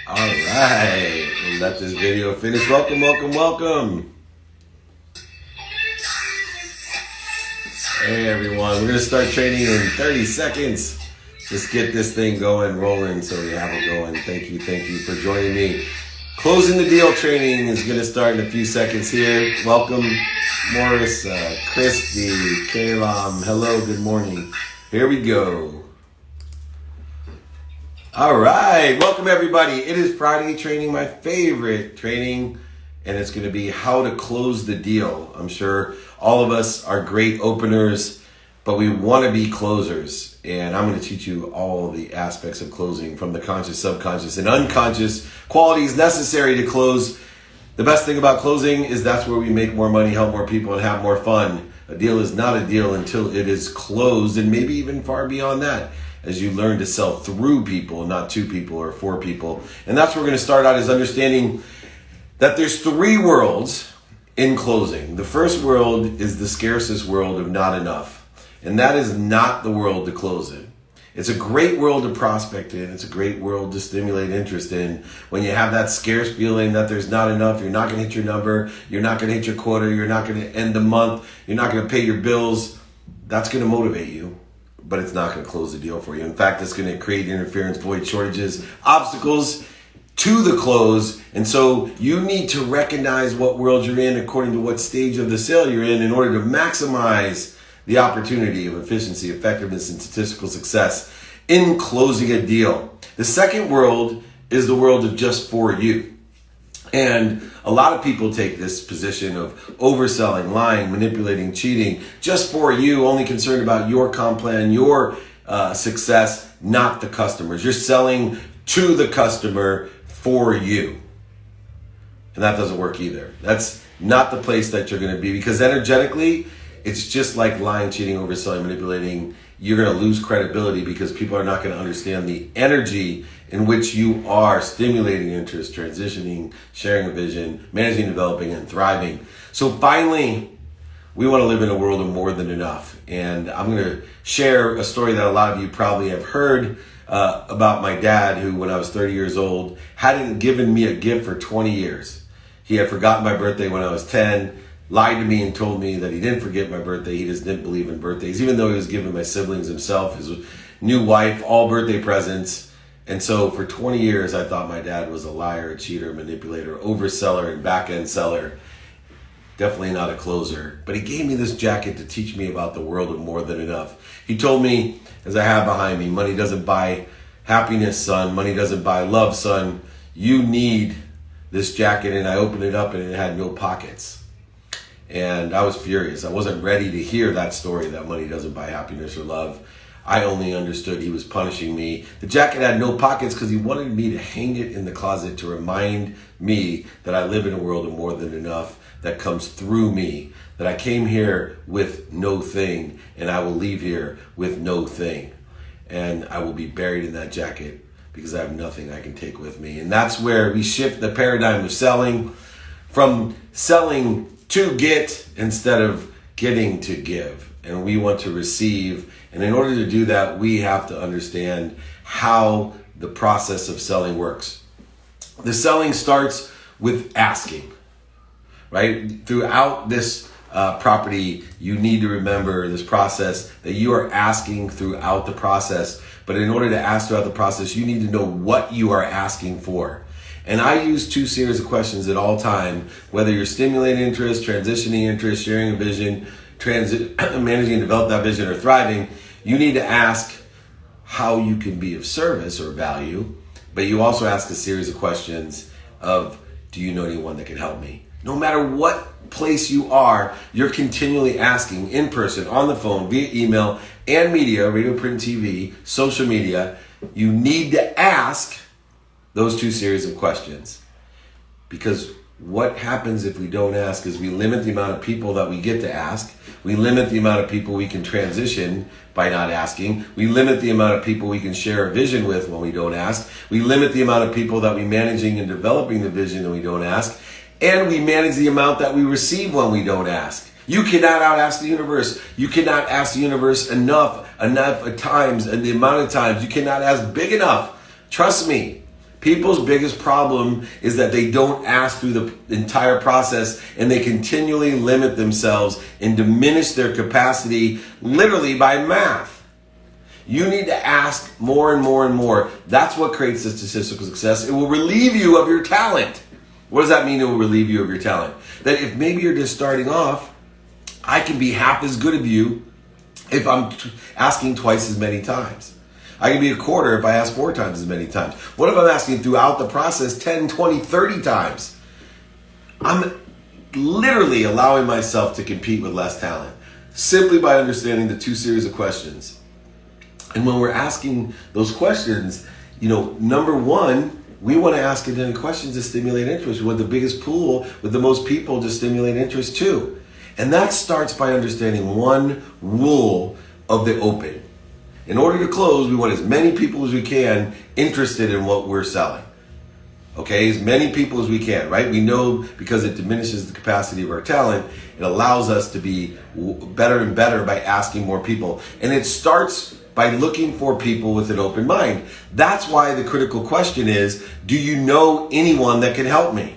All right, we'll let this video finish. Welcome. Hey everyone, we're gonna start training in 30 seconds. Just get this thing going, rolling, so we have it going. Thank you for joining me. Closing the deal training is gonna start in a few seconds here. Welcome, Morris, Christie, Kalam. Hello, good morning. Here we go. All right, welcome everybody. It is Friday training, my favorite training, and it's gonna be how to close the deal. I'm sure all of us are great openers, but we wanna be closers. And I'm gonna teach you all the aspects of closing, from the conscious, subconscious, and unconscious qualities necessary to close. The best thing about closing is that's where we make more money, help more people, and have more fun. A deal is not a deal until it is closed, and maybe even far beyond that, as you learn to sell through people, not to people or for people. And that's where we're gonna start out, is understanding that there's three worlds in closing. The first world is the scarcest world of not enough. And that is not the world to close in. It's a great world to prospect in. It's a great world to stimulate interest in. When you have that scarce feeling that there's not enough, you're not gonna hit your number, you're not gonna hit your quota, you're not gonna end the month, you're not gonna pay your bills, that's gonna motivate you, but it's not gonna close the deal for you. In fact, it's gonna create interference, void, shortages, obstacles to the close. And so you need to recognize what world you're in according to what stage of the sale you're in order to maximize the opportunity of efficiency, effectiveness, and statistical success in closing a deal. The second world is the world of just for you. And a lot of people take this position of overselling, lying, manipulating, cheating, just for you, only concerned about your comp plan, your success, not the customers. You're selling to the customer for you. And that doesn't work either. That's not the place that you're gonna be, because energetically, it's just like lying, cheating, overselling, manipulating. You're gonna lose credibility because people are not gonna understand the energy in which you are stimulating interest, transitioning, sharing a vision, managing, developing, and thriving. So finally, we wanna live in a world of more than enough. And I'm gonna share a story that a lot of you probably have heard about my dad, who when I was 30 years old, hadn't given me a gift for 20 years. He had forgotten my birthday when I was 10, lied to me and told me that he didn't forget my birthday. He just didn't believe in birthdays, even though he was giving my siblings, himself, his new wife, all birthday presents. And so for 20 years, I thought my dad was a liar, a cheater, manipulator, overseller, and back-end seller. Definitely not a closer. But he gave me this jacket to teach me about the world of more than enough. He told me, as I have behind me, money doesn't buy happiness, son. Money doesn't buy love, son. You need this jacket. And I opened it up and it had no pockets. And I was furious. I wasn't ready to hear that story, that money doesn't buy happiness or love. I only understood he was punishing me. The jacket had no pockets because he wanted me to hang it in the closet to remind me that I live in a world of more than enough that comes through me, that I came here with no thing and I will leave here with no thing. And I will be buried in that jacket because I have nothing I can take with me. And that's where we shift the paradigm of selling, from selling to get instead of getting to give. And we want to receive. And in order to do that, we have to understand how the process of selling works. The selling starts with asking, right? Throughout this property, you need to remember this process, that you are asking throughout the process. But in order to ask throughout the process, you need to know what you are asking for. And I use two series of questions at all time, whether you're stimulating interest, transitioning interest, sharing a vision, managing and develop that vision, or thriving. You need to ask how you can be of service or value, but you also ask a series of questions of, do you know anyone that can help me? No matter what place you are, you're continually asking, in person, on the phone, via email and media, radio, print, TV, social media. You need to ask those two series of questions, because what happens if we don't ask is we limit the amount of people that we get to ask. We limit the amount of people we can transition by not asking. We limit the amount of people we can share a vision with when we don't ask. We limit the amount of people that we're managing and developing the vision when we don't ask. And we manage the amount that we receive when we don't ask. You cannot out-ask the universe. You cannot ask the universe enough times, and the amount of times. You cannot ask big enough. Trust me. People's biggest problem is that they don't ask through the entire process, and they continually limit themselves and diminish their capacity literally by math. You need to ask more and more and more. That's what creates the statistical success. It will relieve you of your talent. What does that mean, it will relieve you of your talent? That if maybe you're just starting off, I can be half as good of you if I'm asking twice as many times. I can be a quarter if I ask 4 times as many times. What if I'm asking throughout the process 10, 20, 30 times? I'm literally allowing myself to compete with less talent simply by understanding the 2 series of questions. And when we're asking those questions, number 1, we want to ask as many questions to stimulate interest. We want the biggest pool with the most people to stimulate interest too. And that starts by understanding one rule of the open. In order to close, we want as many people as we can interested in what we're selling. Okay, as many people as we can, right? We know because it diminishes the capacity of our talent, it allows us to be better and better by asking more people. And it starts by looking for people with an open mind. That's why the critical question is, do you know anyone that can help me?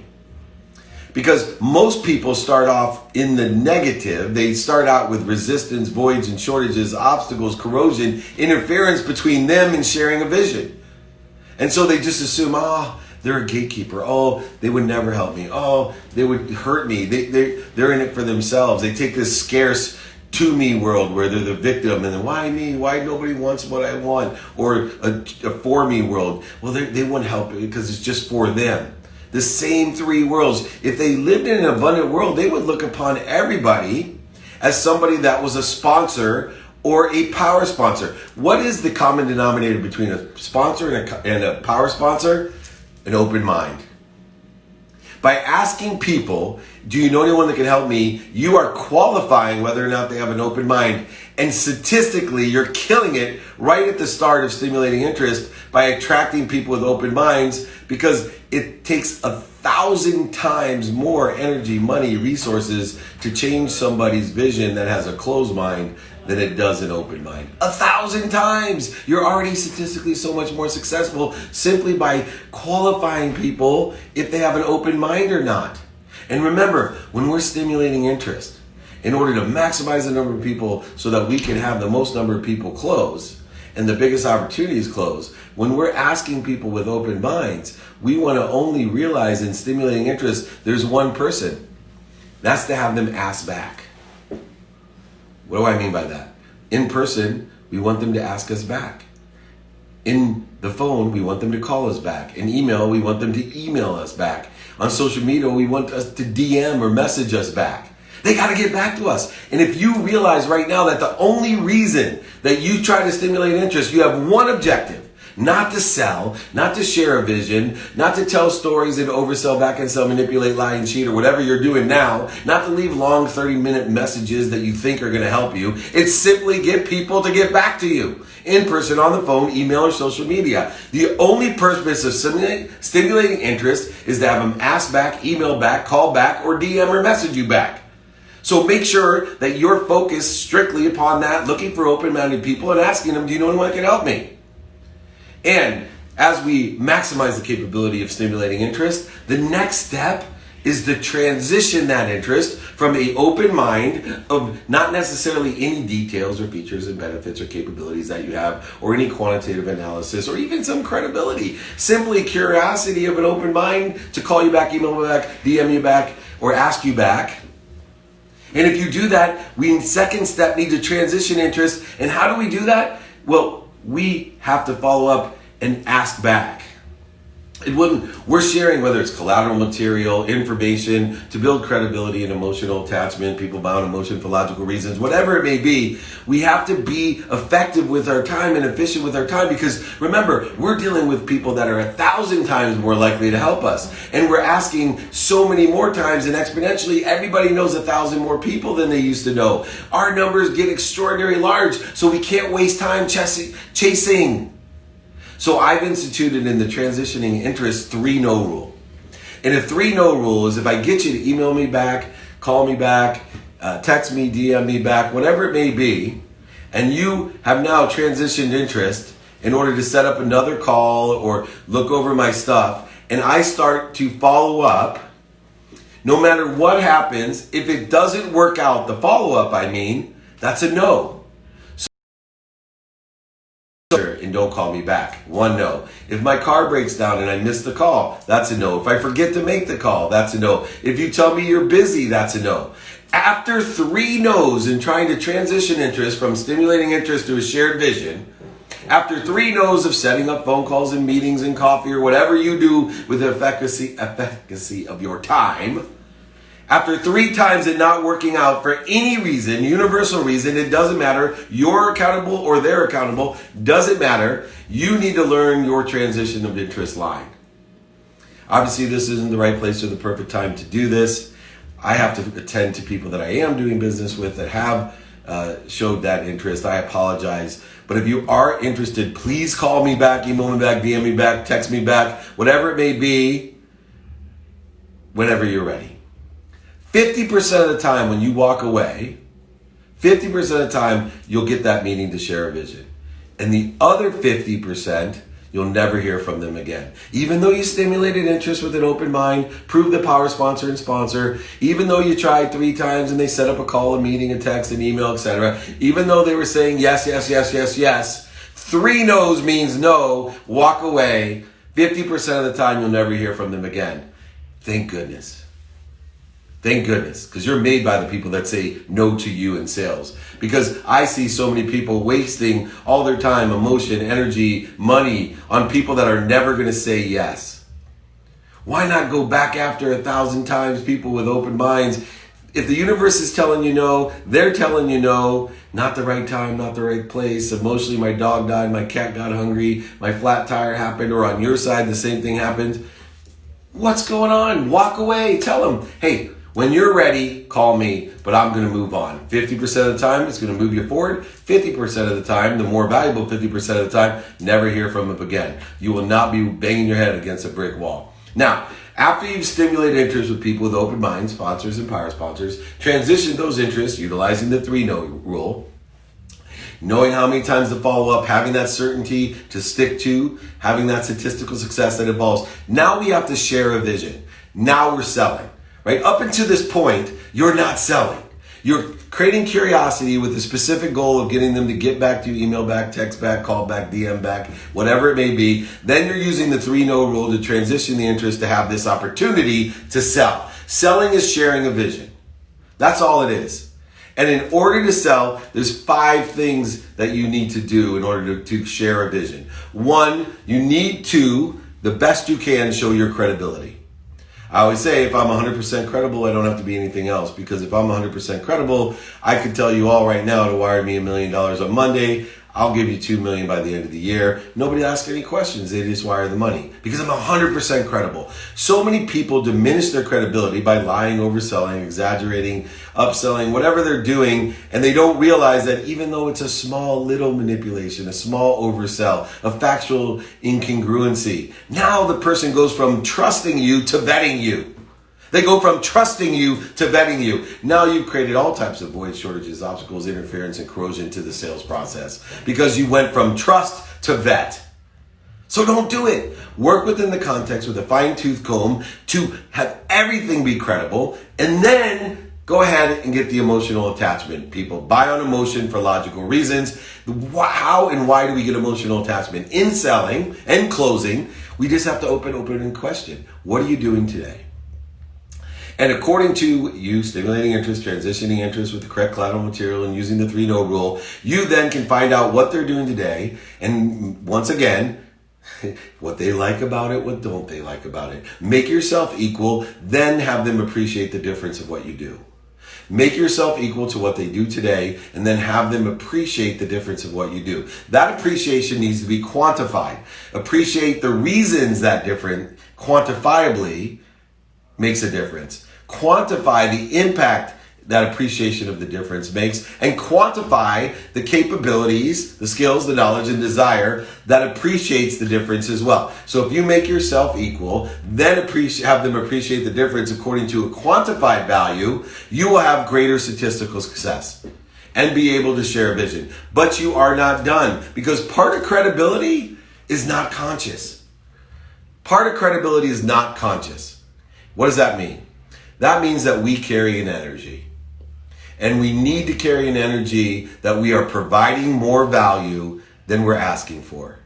Because most people start off in the negative. They start out with resistance, voids and shortages, obstacles, corrosion, interference between them and sharing a vision. And so they just assume, they're a gatekeeper. They would never help me. They would hurt me. They're in it for themselves. They take this scarce to me world where they're the victim, and then why me? Why nobody wants what I want? Or a for me world. Well, they won't help it because it's just for them. The same 3 worlds. If they lived in an abundant world, they would look upon everybody as somebody that was a sponsor or a power sponsor. What is the common denominator between a sponsor and a power sponsor? An open mind. By asking people, do you know anyone that can help me? You are qualifying whether or not they have an open mind. And statistically, you're killing it right at the start of stimulating interest by attracting people with open minds, because it takes 1,000 times more energy, money, resources to change somebody's vision that has a closed mind than it does an open mind. 1,000 times! You're already statistically so much more successful simply by qualifying people if they have an open mind or not. And remember, when we're stimulating interest, in order to maximize the number of people so that we can have the most number of people close and the biggest opportunities close, when we're asking people with open minds, we want to only realize in stimulating interest, there's one person. That's to have them ask back. What do I mean by that? In person, we want them to ask us back. In the phone, we want them to call us back. In email, we want them to email us back. On social media, we want us to DM or message us back. They got to get back to us. And if you realize right now that the only reason that you try to stimulate interest, you have one objective: not to sell, not to share a vision, not to tell stories and oversell, back and sell, manipulate, lie, and cheat, or whatever you're doing now, not to leave long 30-minute messages that you think are going to help you. It's simply get people to get back to you. In person, on the phone, email, or social media. The only purpose of stimulating interest is to have them ask back, email back, call back, or DM or message you back. So make sure that you're focused strictly upon that, looking for open-minded people and asking them, do you know anyone that can help me? And as we maximize the capability of stimulating interest, the next step is to transition that interest from an open mind of not necessarily any details or features and benefits or capabilities that you have, or any quantitative analysis, or even some credibility. Simply curiosity of an open mind to call you back, email you back, DM you back, or ask you back. And if you do that, we in second step need to transition interest. And how do we do that? Well, we have to follow up and ask back. We're sharing, whether it's collateral material, information to build credibility and emotional attachment, people bound emotion for logical reasons, whatever it may be. We have to be effective with our time and efficient with our time, because remember, we're dealing with people that are 1,000 times more likely to help us. And we're asking so many more times, and exponentially, everybody knows 1,000 more people than they used to know. Our numbers get extraordinarily large, so we can't waste time chasing. So I've instituted in the transitioning interest 3 no rule. And a 3 no rule is, if I get you to email me back, call me back, text me, DM me back, whatever it may be, and you have now transitioned interest in order to set up another call or look over my stuff, and I start to follow up, no matter what happens, if it doesn't work out, the follow-up, that's a no. And don't call me back. One no. If my car breaks down and I miss the call, that's a no. If I forget to make the call, that's a no. If you tell me you're busy, that's a no. After 3 no's in trying to transition interest from stimulating interest to a shared vision, after 3 no's of setting up phone calls and meetings and coffee or whatever you do with the efficacy of your time, after 3 times it not working out for any reason, universal reason, it doesn't matter, you're accountable or they're accountable, doesn't matter, you need to learn your transition of interest line. Obviously, this isn't the right place or the perfect time to do this. I have to attend to people that I am doing business with that have showed that interest. I apologize. But if you are interested, please call me back, email me back, DM me back, text me back, whatever it may be, whenever you're ready. 50% of the time when you walk away, 50% of the time you'll get that meeting to share a vision. And the other 50%, you'll never hear from them again. Even though you stimulated interest with an open mind, proved the power sponsor and sponsor, even though you tried 3 times and they set up a call, a meeting, a text, an email, etc., even though they were saying yes, yes, yes, yes, yes, 3 no's means no, walk away. 50% of the time you'll never hear from them again. Thank goodness. Thank goodness, because you're made by the people that say no to you in sales. Because I see so many people wasting all their time, emotion, energy, money on people that are never going to say yes. Why not go back after 1,000 times people with open minds? If the universe is telling you no, they're telling you no, not the right time, not the right place. Emotionally, my dog died, my cat got hungry, my flat tire happened, or on your side, the same thing happened. What's going on? Walk away. Tell them, hey, when you're ready, call me, but I'm going to move on. 50% of the time, it's going to move you forward. 50% of the time, the more valuable 50% of the time, never hear from them again. You will not be banging your head against a brick wall. Now, after you've stimulated interest with people with open minds, sponsors and power sponsors, transition those interests utilizing the 3-no rule, knowing how many times to follow up, having that certainty to stick to, having that statistical success that involves. Now we have to share a vision. Now we're selling. Right? Up until this point, you're not selling. You're creating curiosity with the specific goal of getting them to get back to you, email back, text back, call back, DM back, whatever it may be. Then you're using the 3-no rule to transition the interest to have this opportunity to sell. Selling is sharing a vision. That's all it is. And in order to sell, there's 5 things that you need to do in order to share a vision. 1, you need to, the best you can, show your credibility. I always say if I'm 100% credible, I don't have to be anything else, because if I'm 100% credible, I could tell you all right now to wire me $1 million on Monday. I'll give you $2 million by the end of the year. Nobody asks any questions. They just wire the money because I'm 100% credible. So many people diminish their credibility by lying, overselling, exaggerating, upselling, whatever they're doing. And they don't realize that even though it's a small little manipulation, a small oversell, a factual incongruency, now the person goes from trusting you to vetting you. They go from trusting you to vetting you. Now you've created all types of voids, shortages, obstacles, interference, and corrosion to the sales process because you went from trust to vet. So don't do it. Work within the context with a fine-tooth comb to have everything be credible, and then go ahead and get the emotional attachment. People buy on emotion for logical reasons. How and why do we get emotional attachment? In selling and closing, we just have to open and question. What are you doing today? And according to you stimulating interest, transitioning interest with the correct collateral material, and using the 3-no rule, you then can find out what they're doing today. And once again, what they like about it, what don't they like about it. Make yourself equal, then have them appreciate the difference of what you do. Make yourself equal to what they do today, and then have them appreciate the difference of what you do. That appreciation needs to be quantified. Appreciate the reasons that different quantifiably makes a difference. Quantify the impact that appreciation of the difference makes, and quantify the capabilities, the skills, the knowledge, and desire that appreciates the difference as well. So if you make yourself equal, then have them appreciate the difference according to a quantified value, you will have greater statistical success. and be able to share a vision. But you are not done, because part of credibility is not conscious. Part of credibility is not conscious. What does that mean? That means that we carry an energy. And we need to carry an energy that we are providing more value than we're asking for.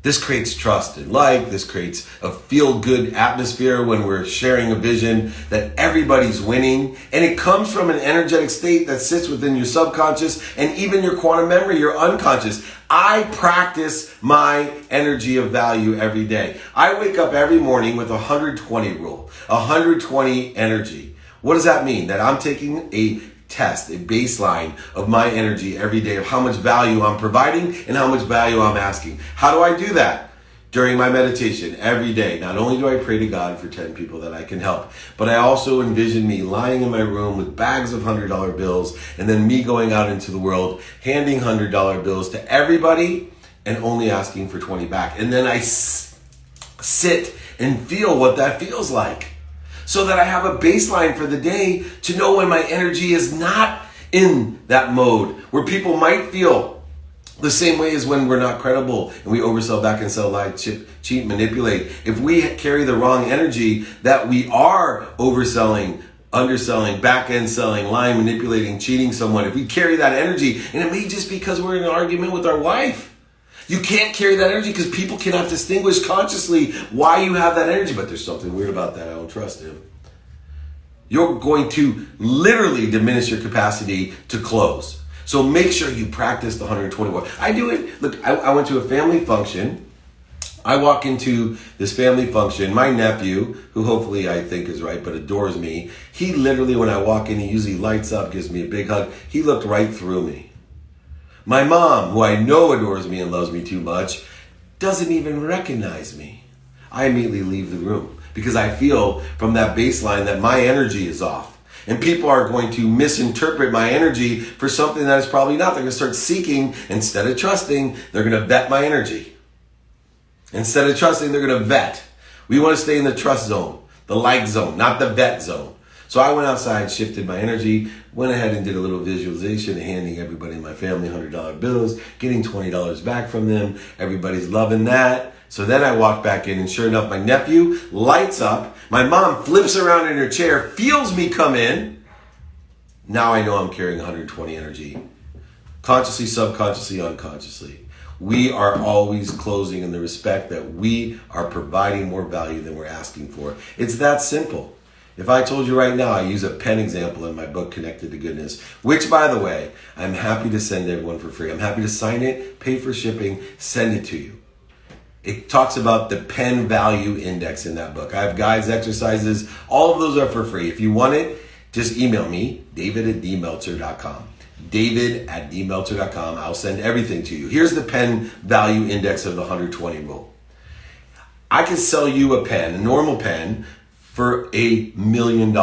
This creates trust and like. This creates a feel-good atmosphere when we're sharing a vision that everybody's winning. And it comes from an energetic state that sits within your subconscious and even your quantum memory, your unconscious. I practice my energy of value every day. I wake up every morning with a 120 rule, 120 energy. What does that mean? That I'm taking a test, a baseline of my energy every day of how much value I'm providing and how much value I'm asking. How do I do that? During my meditation every day. Not only do I pray to God for 10 people that I can help, but I also envision me lying in my room with bags of $100 bills, and then me going out into the world handing $100 bills to everybody and only asking for 20 back. And then I sit and feel what that feels like, so that I have a baseline for the day to know when my energy is not in that mode, where people might feel the same way as when we're not credible and we oversell, back and sell, lie, cheat, manipulate. If we carry the wrong energy, that we are overselling, underselling, back end selling, lying, manipulating, cheating someone, if we carry that energy, and it may just because we're in an argument with our wife. You can't carry that energy because people cannot distinguish consciously why you have that energy. But there's something weird about that. I don't trust him. You're going to literally diminish your capacity to close. So make sure you practice the 120. I do it. Look, I went to a family function. I walk into this family function. My nephew, who hopefully I think is right, but adores me. He literally, when I walk in, he usually lights up, gives me a big hug. He looked right through me. My mom, who I know adores me and loves me too much, doesn't even recognize me. I immediately leave the room because I feel from that baseline that my energy is off. And people are going to misinterpret my energy for something that is probably not. They're going to start seeking instead of trusting. They're going to vet my energy. Instead of trusting, they're going to vet. We want to stay in the trust zone, the like zone, not the vet zone. So I went outside, shifted my energy, went ahead and did a little visualization, handing everybody in my family $100 bills, getting $20 back from them. Everybody's loving that. So then I walked back in, and sure enough, my nephew lights up. My mom flips around in her chair, feels me come in. Now I know I'm carrying 120 energy. Consciously, subconsciously, unconsciously. We are always closing in the respect that we are providing more value than we're asking for. It's that simple. If I told you right now, I use a pen example in my book, Connected to Goodness, which, by the way, I'm happy to send everyone for free. I'm happy to sign it, pay for shipping, send it to you. It talks about the pen value index in that book. I have guides, exercises, all of those are for free. If you want it, just email me, david@dmeltzer.com. david@dmeltzer.com. I'll send everything to you. Here's the pen value index of the 120 rule. I can sell you a pen, a normal pen, for $1 million.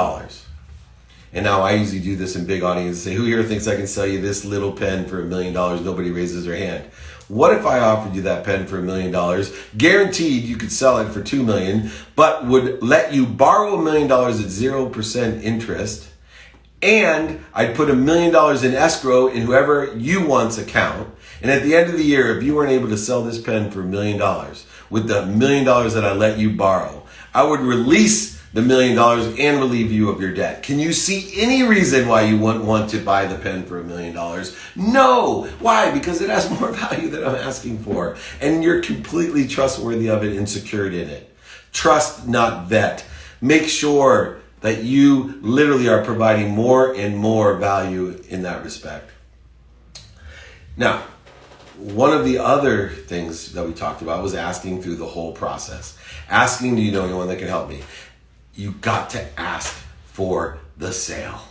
And now I usually do this in big audiences, say, who here thinks I can sell you this little pen for $1 million? Nobody raises their hand. What if I offered you that pen for $1 million, guaranteed you could sell it for $2 million, but would let you borrow $1 million at 0% interest, and I'd put $1 million in escrow in whoever you want's account, and at the end of the year, if you weren't able to sell this pen for $1 million, with the $1 million that I let you borrow, I would release the $1 million and relieve you of your debt. Can you see any reason why you wouldn't want to buy the pen for $1 million? No. Why? Because it has more value than I'm asking for. And you're completely trustworthy of it and secured in it. Trust, not vet. Make sure that you literally are providing more and more value in that respect. Now, one of the other things that we talked about was asking through the whole process. Asking, do you know anyone that can help me? You got to ask for the sale.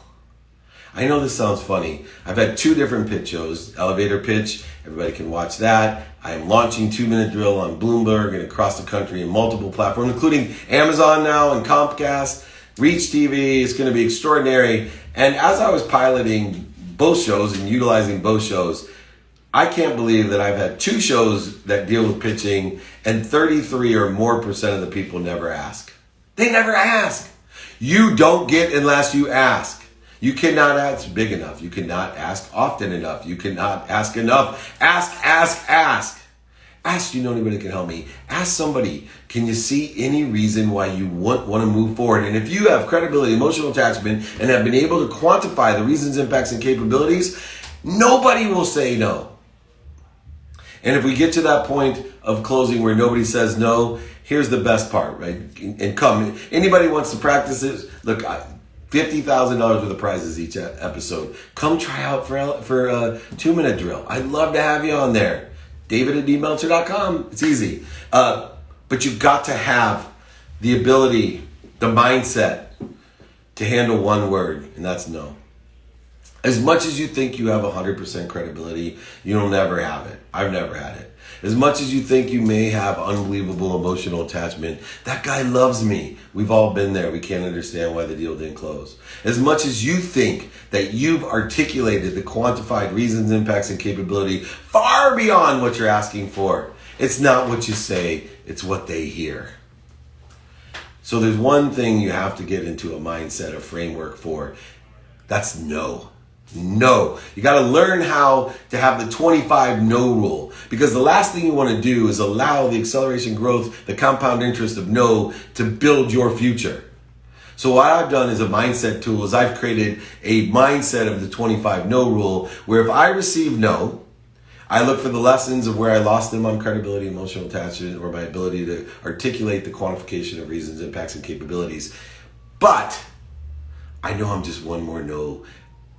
I know this sounds funny. I've had 2 different pitch shows. Elevator pitch, everybody can watch that. I am launching 2-Minute Drill on Bloomberg and across the country in multiple platforms, including Amazon now and Comcast, Reach TV. It's going to be extraordinary. And as I was piloting both shows and utilizing both shows, I can't believe that I've had 2 shows that deal with pitching and 33 or more % of the people never ask. They never ask. You don't get unless you ask. You cannot ask big enough. You cannot ask often enough. You cannot ask enough. Ask, ask, ask. Ask, do you know anybody that can help me? Ask somebody, can you see any reason why you want to move forward? And if you have credibility, emotional attachment, and have been able to quantify the reasons, impacts, and capabilities, nobody will say no. And if we get to that point of closing where nobody says no, here's the best part, right? And come, anybody wants to practice it, look, $50,000 worth of prizes each episode. Come try out for a 2-minute drill. I'd love to have you on there. David@Meltzer.com. It's easy. But you've got to have the ability, the mindset to handle one word, and that's no. As much as you think you have 100% credibility, you'll never have it. I've never had it. As much as you think you may have unbelievable emotional attachment, that guy loves me. We've all been there. We can't understand why the deal didn't close. As much as you think that you've articulated the quantified reasons, impacts, and capability far beyond what you're asking for, it's not what you say, it's what they hear. So there's one thing you have to get into a mindset, a framework for. That's no. No. You got to learn how to have the 25 no rule, because the last thing you want to do is allow the acceleration growth, the compound interest of no to build your future. So what I've done is a mindset tool is I've created a mindset of the 25 no rule, where if I receive no, I look for the lessons of where I lost them on credibility, emotional attachment, or my ability to articulate the quantification of reasons, impacts, and capabilities. But I know I'm just one more no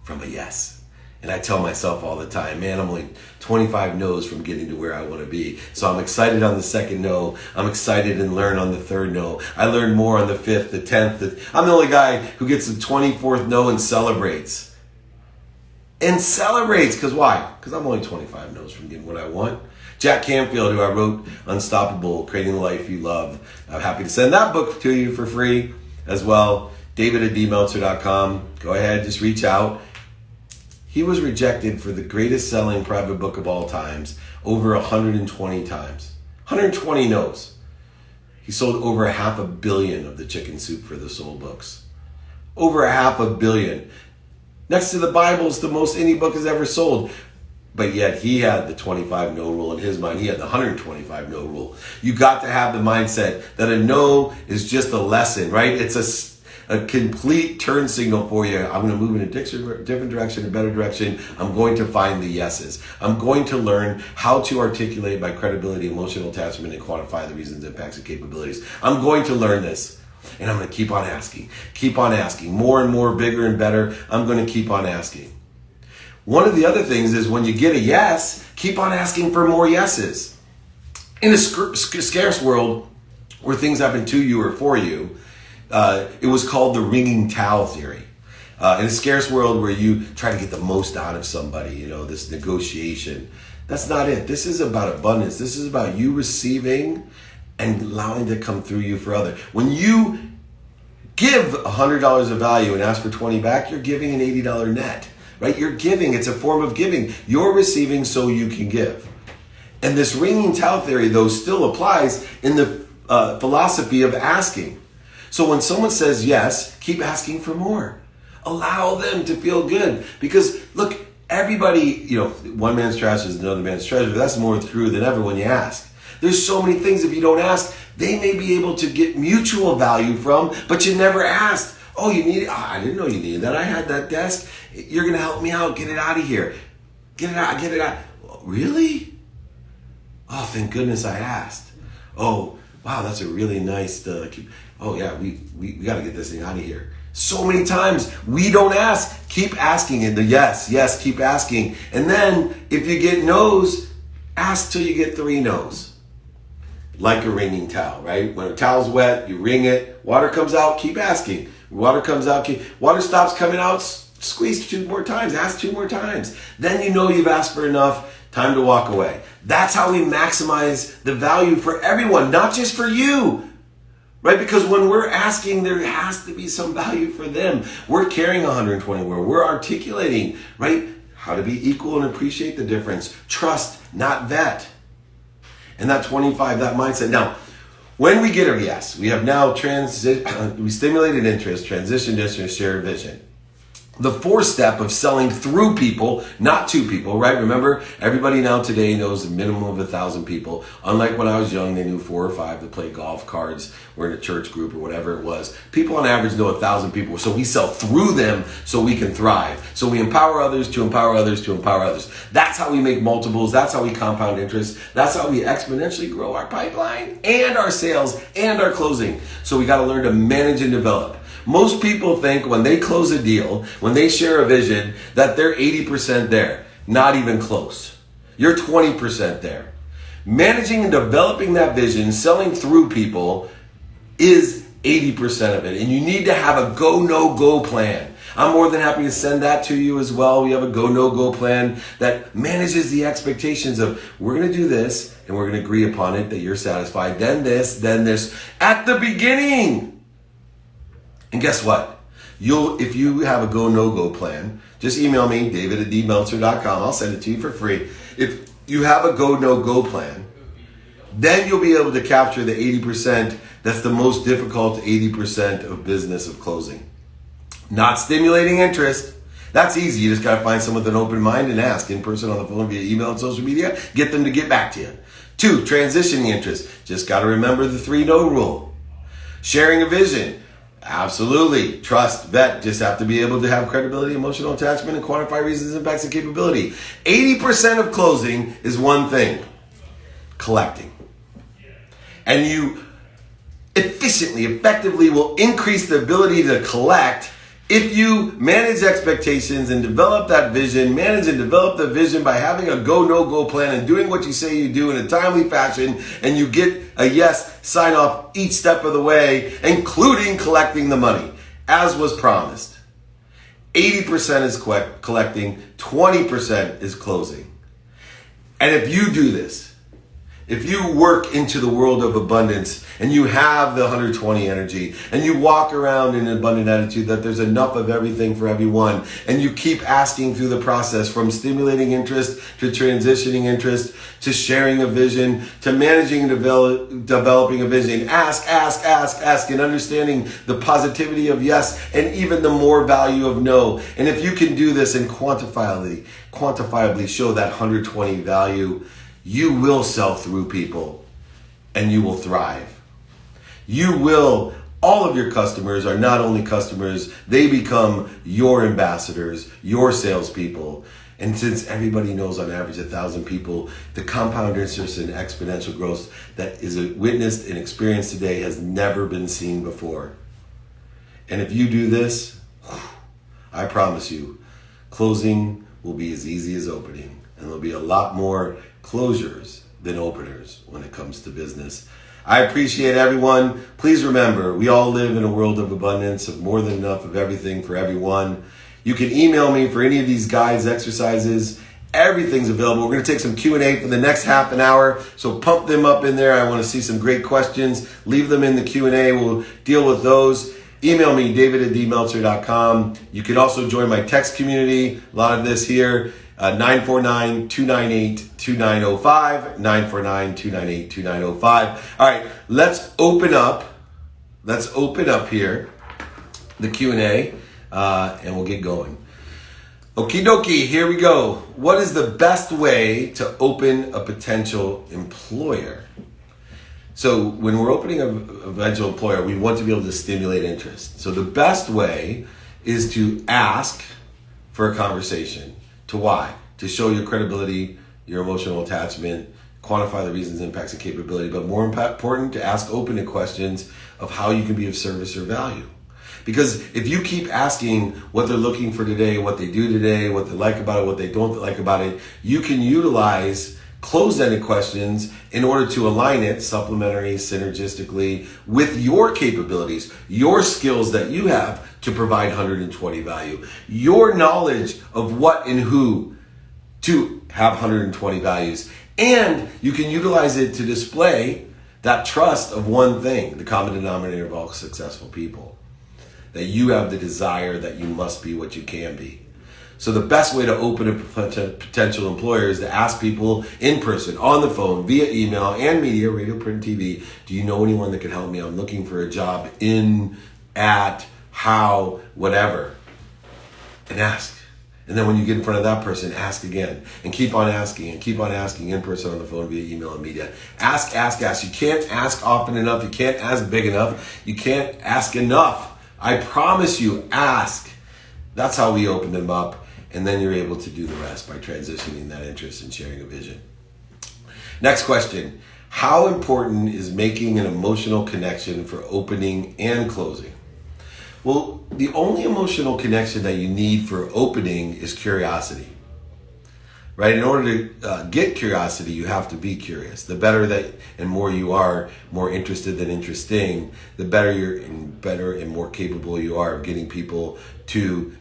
from a yes. And I tell myself all the time, man, I'm only 25 no's from getting to where I want to be. So I'm excited on the second no. I'm excited and learn on the third no. I learn more on the fifth, the 10th. I'm the only guy who gets the 24th no and celebrates. And celebrates, because why? Because I'm only 25 no's from getting what I want. Jack Canfield, who I wrote Unstoppable, Creating the Life You Love. I'm happy to send that book to you for free as well. David@Meltzer.com. Go ahead, just reach out. He was rejected for the greatest selling private book of all times over 120 times. 120 no's. He sold over 500 million of the Chicken Soup for the Soul books. Over 500 million. Next to the Bible is the most any book has ever sold. But yet he had the 25 no rule in his mind. He had the 125 no rule. You got to have the mindset that a no is just a lesson, right? It's a complete turn signal for you. I'm going to move in a different direction, a better direction. I'm going to find the yeses. I'm going to learn how to articulate my credibility, emotional attachment, and quantify the reasons, impacts, and capabilities. I'm going to learn this. And I'm going to keep on asking, more and more, bigger and better. I'm going to keep on asking. One of the other things is when you get a yes, keep on asking for more yeses. In a scarce world where things happen to you or for you, it was called the ringing towel theory. In a scarce world where you try to get the most out of somebody, this negotiation, that's not it. This is about abundance. This is about you receiving and allowing to come through you for others. When you give $100 of value and ask for 20 back, you're giving an $80 net, right? You're giving. It's a form of giving. You're receiving so you can give. And this ringing towel theory, though, still applies in the philosophy of asking. So when someone says yes, keep asking for more. Allow them to feel good. Because look, everybody, one man's trash is another man's treasure. That's more true than ever when you ask. There's so many things if you don't ask, they may be able to get mutual value from, but you never asked. Oh, you need it? Oh, I didn't know you needed that. I had that desk. You're going to help me out. Get it out of here. Get it out. Really? Oh, thank goodness I asked. Oh, wow, that's a really nice, oh yeah, we got to get this thing out of here. So many times we don't ask. Keep asking it. The yes, keep asking. And then if you get no's, ask till you get 3 no's. Like a wringing towel, right? When a towel's wet, you wring it. Water comes out, keep asking. Water comes out, water stops coming out, squeeze 2 more times, ask 2 more times. Then you know you've asked for enough, time to walk away. That's how we maximize the value for everyone, not just for you. Right? Because when we're asking, there has to be some value for them. We're carrying 120 where we're articulating, right? How to be equal and appreciate the difference. Trust, not vet. And that 25, that mindset. Now, when we get a yes, we have now we stimulated interest, transitioned interest, shared vision. The fourth step of selling through people, not to people, right? Remember, everybody now today knows a minimum of 1,000 people. Unlike when I was young, they knew 4 or 5 to play golf cards, were in a church group or whatever it was. People on average know 1,000 people. So we sell through them so we can thrive. So we empower others to empower others to empower others. That's how we make multiples. That's how we compound interest. That's how we exponentially grow our pipeline and our sales and our closing. So we got to learn to manage and develop. Most people think when they close a deal, when they share a vision, that they're 80% there. Not even close. You're 20% there. Managing and developing that vision, selling through people, is 80% of it. And you need to have a go, no, go plan. I'm more than happy to send that to you as well. We have a go, no, go plan that manages the expectations of, we're going to do this, and we're going to agree upon it, that you're satisfied, then this, at the beginning. And guess what? If you have a go, no, go plan, just email me, david@dmeltzer.com. I'll send it to you for free. If you have a go, no, go plan, then you'll be able to capture the 80% that's the most difficult 80% of business of closing. Not stimulating interest. That's easy. You just got to find someone with an open mind and ask in person, on the phone, via email and social media. Get them to get back to you. 2, transitioning interest. Just got to remember the 3 no rule. Sharing a vision. Absolutely. Trust, vet, just have to be able to have credibility, emotional attachment, and quantify reasons, impacts, and capability. 80% of closing is one thing: collecting. And you efficiently, effectively will increase the ability to collect if you manage expectations and develop that vision, manage and develop the vision by having a go, no, go plan and doing what you say you do in a timely fashion, and you get a yes sign off each step of the way, including collecting the money, as was promised. 80% is collecting, 20% is closing. And if you do this, if you work into the world of abundance and you have the 120 energy and you walk around in an abundant attitude that there's enough of everything for everyone, and you keep asking through the process, from stimulating interest to transitioning interest to sharing a vision to managing and developing a vision, ask, and understanding the positivity of yes and even the more value of no. And if you can do this and quantifiably show that 120 value, you will sell through people and you will thrive. All of your customers are not only customers, they become your ambassadors, your salespeople. And since everybody knows on average 1,000 people, the compound interest and exponential growth that is witnessed and experienced today has never been seen before. And if you do this, I promise you, closing will be as easy as opening. And there'll be a lot more closures than openers when it comes to business. I appreciate everyone. Please remember, we all live in a world of abundance, of more than enough of everything for everyone. You can email me for any of these guides, exercises. Everything's available. We're going to take some Q&A for the next half an hour, so pump them up in there. I want to see some great questions. Leave them in the Q&A. We'll deal with those. Email me, david@dmeltzer.com. You can also join my text community. A lot of this here. 949-298-2905, 949-298-2905. All right, let's open up here the Q&A, and we'll get going. Okie dokie, here we go. What is the best way to open a potential employer? So when we're opening a potential employer, we want to be able to stimulate interest. So the best way is to ask for a conversation. To why? To show your credibility, your emotional attachment, quantify the reasons, impacts, and capability, but more important, to ask open questions of how you can be of service or value. Because if you keep asking what they're looking for today, what they do today, what they like about it, what they don't like about it, you can utilize closed-ended questions in order to align it supplementary, synergistically with your capabilities, your skills that you have to provide 120 value, your knowledge of what and who to have 120 values. And you can utilize it to display that trust of one thing, the common denominator of all successful people, that you have the desire that you must be what you can be. So the best way to open a potential employer is to ask people in person, on the phone, via email and media, radio, print, TV, do you know anyone that can help me? I'm looking for a job in, at, how, whatever. and ask. And then when you get in front of that person, ask again. And keep on asking in person, on the phone, via email, and media. Ask. You can't ask often enough. You can't ask big enough. You can't ask enough. I promise you, ask. That's how we open them up. And then you're able to do the rest by transitioning that interest and sharing a vision. Next question. How important is making an emotional connection for opening and closing? Well, the only emotional connection that you need for opening is curiosity, right? In order to get curiosity, you have to be curious. The better that and more you are, more interested than interesting, the better and more capable you are of getting people to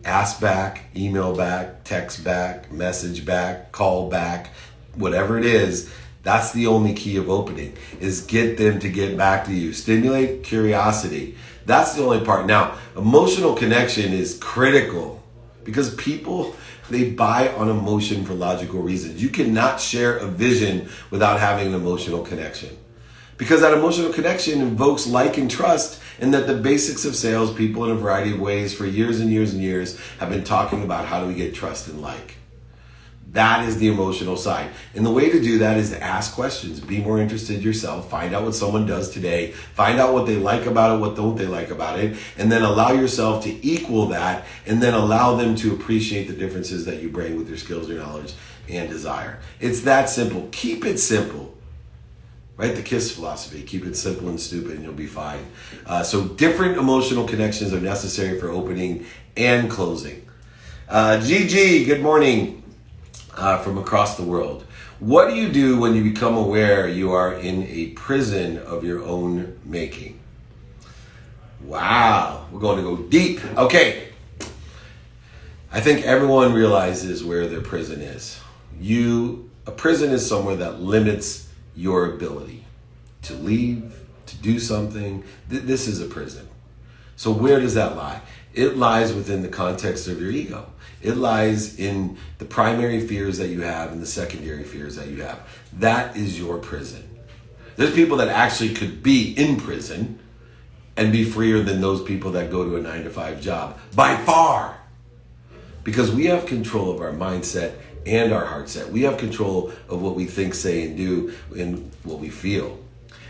ask back, email back, text back, message back, call back, whatever it is. That's the only key of opening, is get them to get back to you. Stimulate curiosity. That's the only part. Now, emotional connection is critical because people, they buy on emotion for logical reasons. You cannot share a vision without having an emotional connection, because that emotional connection invokes like and trust, and that the basics of sales, people in a variety of ways for years and years and years have been talking about how do we get trust and like. That is the emotional side. And the way to do that is to ask questions. Be more interested yourself. Find out what someone does today. Find out what they like about it, what don't they like about it. And then allow yourself to equal that. And then allow them to appreciate the differences that you bring with your skills, your knowledge, and desire. It's that simple. Keep it simple. Right? The KISS philosophy. Keep it simple and stupid and you'll be fine. So different emotional connections are necessary for opening and closing. Gigi, good morning. From across the world. What do you do when you become aware you are in a prison of your own making? Wow, we're going to go deep. Okay. I think everyone realizes where their prison is. A prison is somewhere that limits your ability to leave, to do something. This is a prison. So where does that lie? It lies within the context of your ego. It lies in the primary fears that you have and the secondary fears that you have. That is your prison. There's people that actually could be in prison and be freer than those people that go to a 9-to-5 job, by far. Because we have control of our mindset and our heart set. We have control of what we think, say, and do, and what we feel.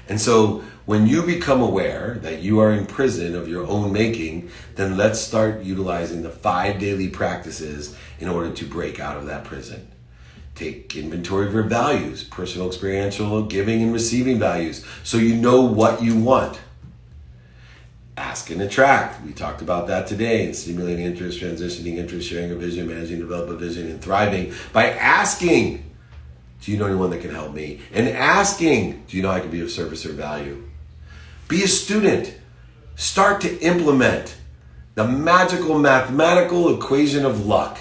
And so when you become aware that you are in prison of your own making, then let's start utilizing the 5 daily practices in order to break out of that prison. Take inventory of your values, personal, experiential, giving and receiving values, so you know what you want. Ask and attract. We talked about that today, in stimulating interest, transitioning interest, sharing a vision, managing, develop a vision, and thriving by asking, do you know anyone that can help me? And asking, do you know I can be of service or value? Be a student. Start to implement the magical mathematical equation of luck.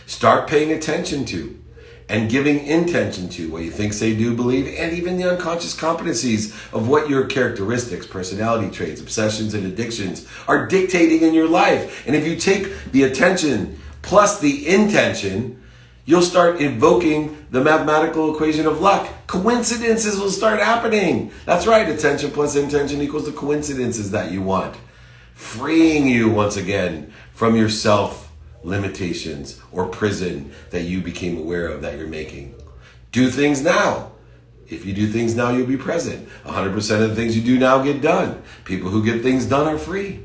Start paying attention to and giving intention to what you think, say, do, believe, and even the unconscious competencies of what your characteristics, personality traits, obsessions, and addictions are dictating in your life. And if you take the attention plus the intention, you'll start invoking the mathematical equation of luck. Coincidences will start happening. That's right. Attention plus intention equals the coincidences that you want. Freeing you once again from your self-limitations or prison that you became aware of that you're making. Do things now. If you do things now, you'll be present. 100% of the things you do now get done. People who get things done are free.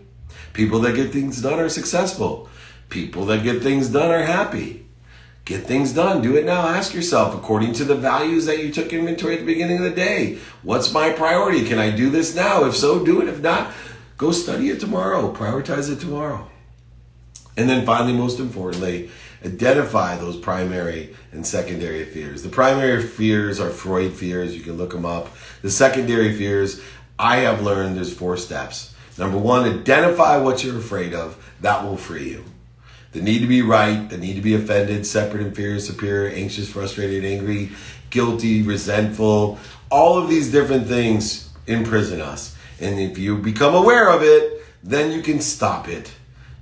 People that get things done are successful. People that get things done are happy. Get things done. Do it now. Ask yourself, according to the values that you took inventory at the beginning of the day, what's my priority? Can I do this now? If so, do it. If not, go study it tomorrow. Prioritize it tomorrow. And then finally, most importantly, identify those primary and secondary fears. The primary fears are Freud fears. You can look them up. The secondary fears, I have learned there's 4 steps. Number 1, identify what you're afraid of. That will free you. The need to be right, the need to be offended, separate, inferior, superior, anxious, frustrated, angry, guilty, resentful. All of these different things imprison us. And if you become aware of it, then you can stop it.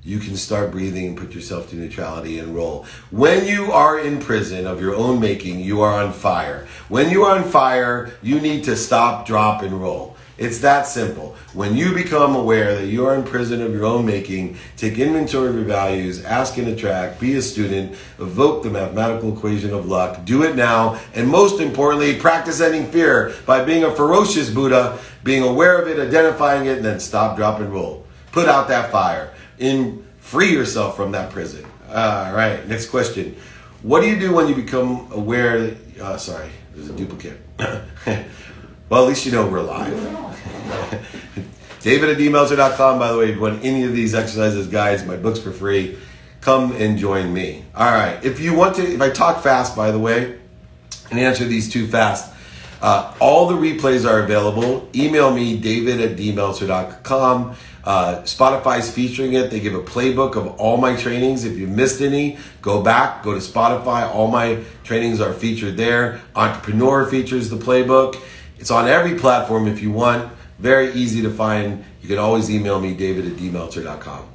You can start breathing and put yourself to neutrality and roll. When you are in prison of your own making, you are on fire. When you are on fire, you need to stop, drop, and roll. It's that simple. When you become aware that you are in prison of your own making, take inventory of your values, ask and attract, be a student, evoke the mathematical equation of luck, do it now, and most importantly, practice ending fear by being a ferocious Buddha, being aware of it, identifying it, and then stop, drop, and roll. Put out that fire. Free yourself from that prison. All right, next question. What do you do when you become aware that, sorry, there's a duplicate. Well, at least you know we're live. David@dmeltzer.com, by the way, if you want any of these exercises, guys, my book's for free. Come and join me. All right, if I talk fast, by the way, and answer these too fast, all the replays are available. Email me, david@dmeltzer.com. Spotify's featuring it. They give a playbook of all my trainings. If you missed any, go back, go to Spotify. All my trainings are featured there. Entrepreneur features the playbook. It's on every platform if you want. Very easy to find. You can always email me, david@dmeltzer.com.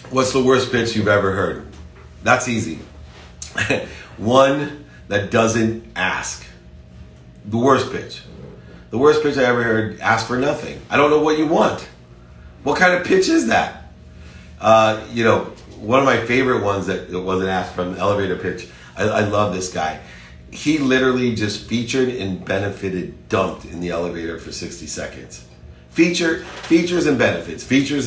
What's the worst pitch you've ever heard? That's easy. One that doesn't ask. The worst pitch. The worst pitch I ever heard, ask for nothing. I don't know what you want. What kind of pitch is that? One of my favorite ones that wasn't asked from the elevator pitch, I love this guy. He literally just featured and benefited dumped in the elevator for 60 seconds. Features and benefits, vapor,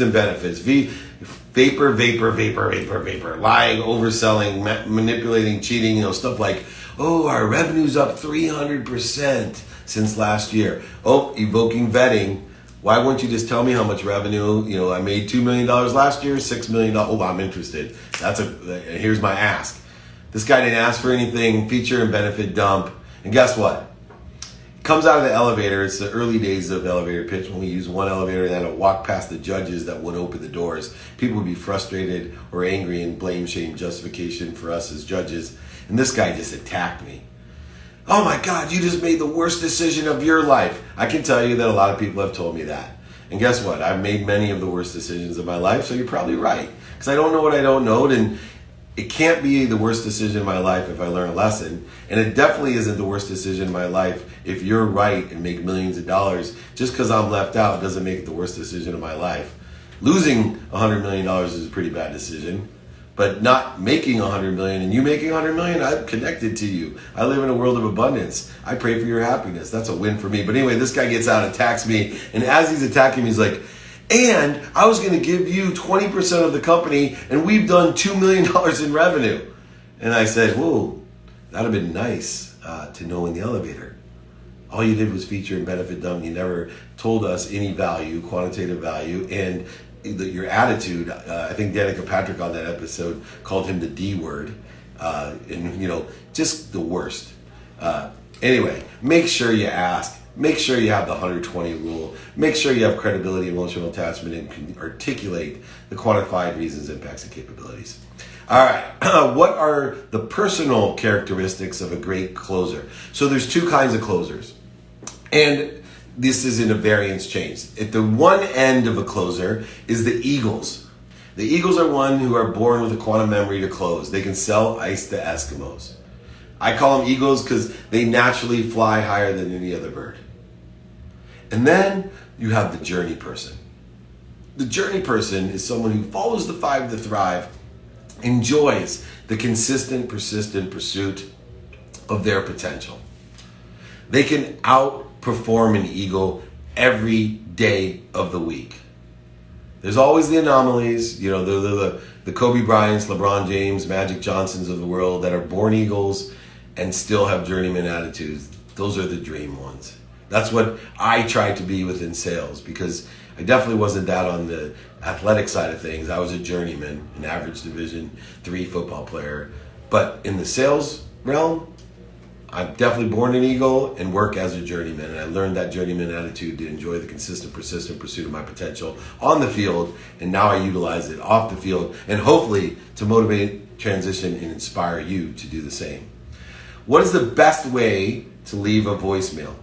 lying, overselling, manipulating, cheating, stuff like, oh, our revenue's up 300% since last year. Oh, evoking vetting. Why won't you just tell me how much revenue? I made $2 million last year, $6 million. Oh, I'm interested. Here's my ask. This guy didn't ask for anything, feature and benefit dump. And guess what? He comes out of the elevator. It's the early days of elevator pitch when we use one elevator and had to walk past the judges that wouldn't open the doors. People would be frustrated or angry and blame, shame, justification for us as judges. And this guy just attacked me. Oh my God, you just made the worst decision of your life. I can tell you that a lot of people have told me that. And guess what? I've made many of the worst decisions of my life, so you're probably right. Because I don't know what I don't know, and it can't be the worst decision of my life if I learn a lesson. And it definitely isn't the worst decision of my life if you're right and make millions of dollars. Just because I'm left out doesn't make it the worst decision of my life. Losing $100 million is a pretty bad decision. But not making $100 million and you making $100 million, I'm connected to you. I live in a world of abundance. I pray for your happiness. That's a win for me. But anyway, this guy gets out and attacks me. And as he's attacking me, he's like, and I was going to give you 20% of the company and we've done $2 million in revenue. And I said, whoa, that'd have been nice to know in the elevator. All you did was feature and benefit dump. You never told us any value, quantitative value, and your attitude. I think Danica Patrick on that episode called him the D word, and just the worst. Anyway, make sure you ask. Make sure you have the 120 rule. Make sure you have credibility, emotional attachment, and can articulate the quantified reasons, impacts, and capabilities. All right, what are the personal characteristics of a great closer? So there's two kinds of closers, and this is in a variance change. At the one end of a closer is the eagles. The eagles are one who are born with a quantum memory to close. They can sell ice to Eskimos. I call them eagles because they naturally fly higher than any other bird. And then you have the journey person. The journey person is someone who follows the 5 to thrive, enjoys the consistent, persistent pursuit of their potential. They can outperform an eagle every day of the week. There's always the anomalies, the Kobe Bryants, LeBron James, Magic Johnsons of the world that are born eagles and still have journeyman attitudes. Those are the dream ones. That's what I tried to be within sales, because I definitely wasn't that on the athletic side of things. I was a journeyman, an average Division III football player. But in the sales realm, I'm definitely born an eagle and work as a journeyman. And I learned that journeyman attitude to enjoy the consistent, persistent pursuit of my potential on the field. And now I utilize it off the field, and hopefully to motivate, transition, and inspire you to do the same. What is the best way to leave a voicemail?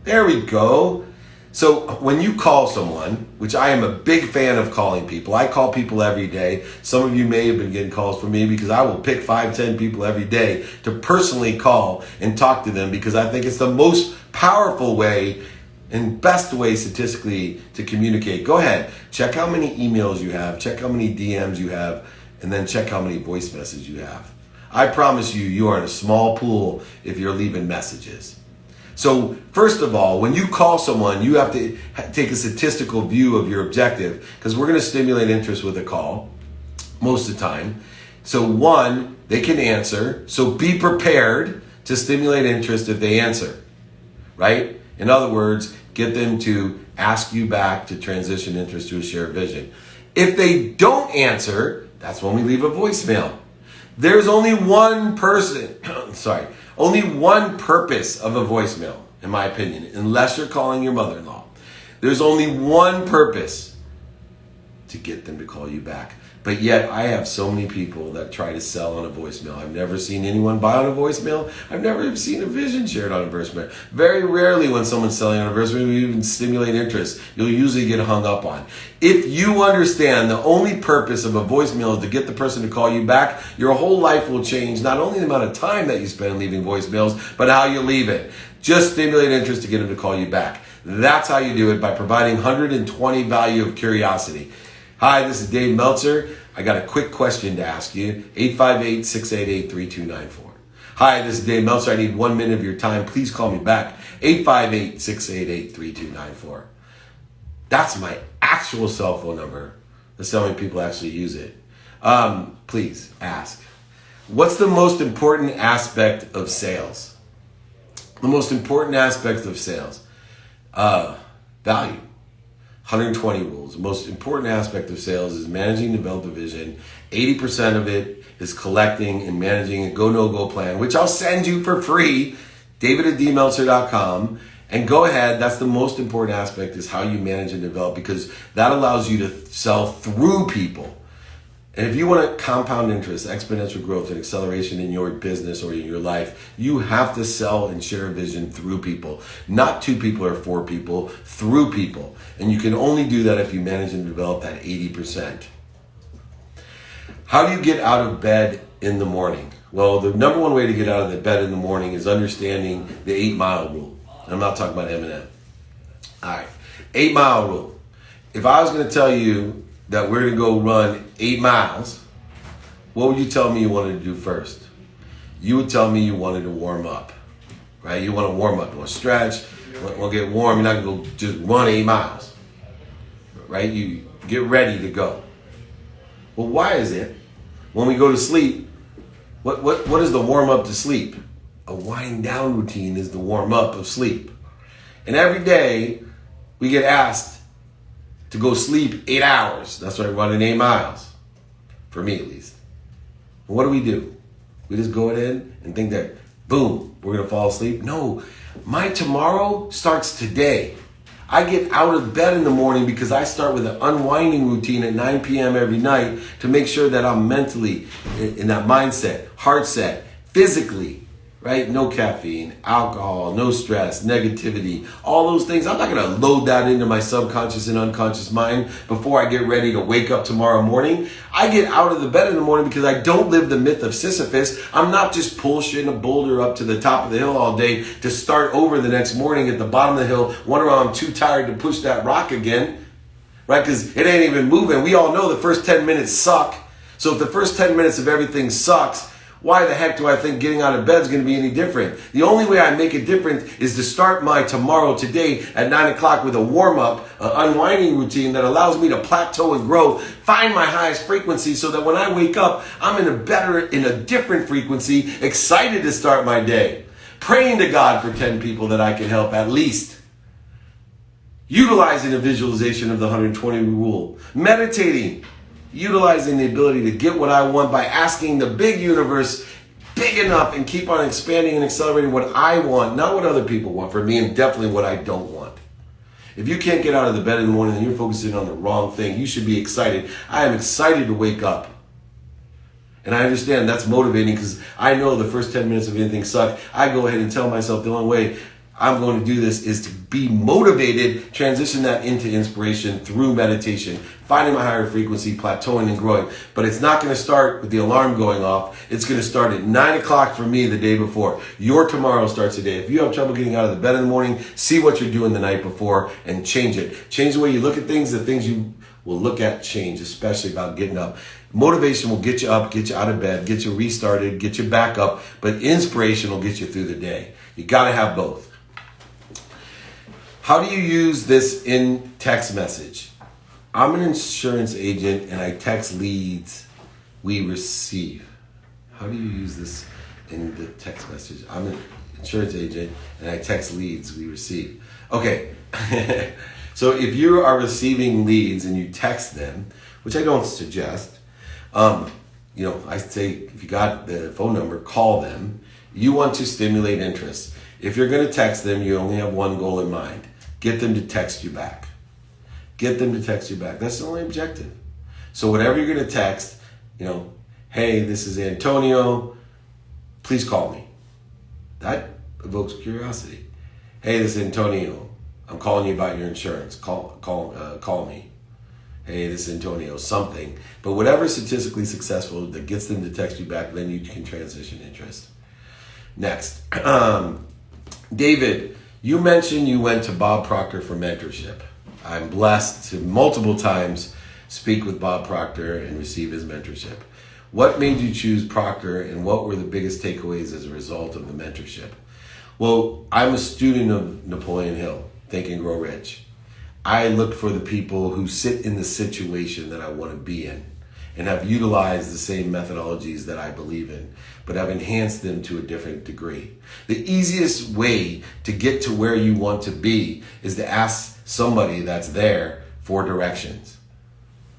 There we go. So when you call someone, which I am a big fan of calling people, I call people every day. Some of you may have been getting calls from me because I will pick 5-10 people every day to personally call and talk to them because I think it's the most powerful way and best way statistically to communicate. Go ahead, check how many emails you have, check how many DMs you have, and then check how many voice messages you have. I promise you, you are in a small pool if you're leaving messages. So first of all, when you call someone, you have to take a statistical view of your objective because we're going to stimulate interest with a call most of the time. So one, they can answer. So be prepared to stimulate interest if they answer, right? In other words, get them to ask you back to transition interest to a shared vision. If they don't answer, that's when we leave a voicemail. There's only one only one purpose of a voicemail, in my opinion, unless you're calling your mother-in-law. There's only one purpose: to get them to call you back. But yet I have so many people that try to sell on a voicemail. I've never seen anyone buy on a voicemail. I've never seen a vision shared on a voicemail. Very rarely when someone's selling on a voicemail, we even stimulate interest. You'll usually get hung up on. If you understand the only purpose of a voicemail is to get the person to call you back, your whole life will change. Not only the amount of time that you spend leaving voicemails, but how you leave it. Just stimulate interest to get them to call you back. That's how you do it, by providing 120 value of curiosity. Hi, this is Dave Meltzer. I got a quick question to ask you. 858-688-3294. Hi, this is Dave Meltzer. I need 1 minute of your time. Please call me back. 858-688-3294. That's my actual cell phone number. That's how many people actually use it. Please ask. What's the most important aspect of sales? The most important aspect of sales. Value. 120 rules. The most important aspect of sales is managing and develop a vision. 80% of it is collecting and managing a go, no go plan, which I'll send you for free, david@dmeltzer.com. And go ahead, that's the most important aspect, is how you manage and develop, because that allows you to sell through people. And if you want to compound interest, exponential growth, and acceleration in your business or in your life, you have to sell and share a vision through people. Not 2 people or 4 people, through people. And you can only do that if you manage and develop that 80%. How do you get out of bed in the morning? Well, the number one way to get out of the bed in the morning is understanding the 8-mile rule. I'm not talking about Eminem. All right, 8-mile rule. If I was going to tell you that we're going to go run 8 miles, what would you tell me you wanted to do first? You would tell me you wanted to warm up, right? You want to warm up, you want to stretch, you want to get warm. You're not going to go just run 8 miles, right? You get ready to go. Well, why is it when we go to sleep, what is the warm up to sleep? A wind down routine is the warm up of sleep. And every day we get asked to go sleep 8 hours. That's why I'm running 8 miles. For me, at least. And what do? We just go in and think that, boom, we're going to fall asleep? No, my tomorrow starts today. I get out of bed in the morning because I start with an unwinding routine at 9 p.m. every night to make sure that I'm mentally in that mindset, heart set, physically, right? No caffeine, alcohol, no stress, negativity, all those things. I'm not going to load that into my subconscious and unconscious mind before I get ready to wake up tomorrow morning. I get out of the bed in the morning because I don't live the myth of Sisyphus. I'm not just pushing a boulder up to the top of the hill all day to start over the next morning at the bottom of the hill, wondering I'm too tired to push that rock again, right? Because it ain't even moving. We all know the first 10 minutes suck. So if the first 10 minutes of everything sucks, why the heck do I think getting out of bed is going to be any different? The only way I make it different is to start my tomorrow today at 9 o'clock with a warm-up, an unwinding routine that allows me to plateau and grow, find my highest frequency so that when I wake up, I'm in a different frequency, excited to start my day. Praying to God for 10 people that I can help at least. Utilizing a visualization of the 120 rule. Meditating. Utilizing the ability to get what I want by asking the big universe big enough and keep on expanding and accelerating what I want, not what other people want for me, and definitely what I don't want. If you can't get out of the bed in the morning and you're focusing on the wrong thing, you should be excited. I am excited to wake up. And I understand that's motivating because I know the first 10 minutes of anything suck. I go ahead and tell myself the only way I'm going to do this is to be motivated, transition that into inspiration through meditation, finding my higher frequency, plateauing and growing. But it's not going to start with the alarm going off. It's going to start at 9 o'clock for me the day before. Your tomorrow starts today. If you have trouble getting out of the bed in the morning, see what you're doing the night before and change it. Change the way you look at things. The things you will look at change, especially about getting up. Motivation will get you up, get you out of bed, get you restarted, get you back up. But inspiration will get you through the day. You got to have both. How do you use this in text message? I'm an insurance agent and I text leads we receive. How do you use this in the text message? I'm an insurance agent and I text leads we receive. Okay, so if you are receiving leads and you text them, which I don't suggest, I say if you got the phone number, call them. You want to stimulate interest. If you're going to text them, you only have one goal in mind. Get them to text you back. Get them to text you back. That's the only objective. So whatever you're going to text, hey, this is Antonio. Please call me. That evokes curiosity. Hey, this is Antonio. I'm calling you about your insurance. Call me. Hey, this is Antonio. Something. But whatever is statistically successful that gets them to text you back, then you can transition interest. Next. David, you mentioned you went to Bob Proctor for mentorship. I'm blessed to multiple times speak with Bob Proctor and receive his mentorship. What made you choose Proctor and what were the biggest takeaways as a result of the mentorship? Well, I'm a student of Napoleon Hill, Think and Grow Rich. I look for the people who sit in the situation that I want to be in and have utilized the same methodologies that I believe in, but have enhanced them to a different degree. The easiest way to get to where you want to be is to ask somebody that's there for directions.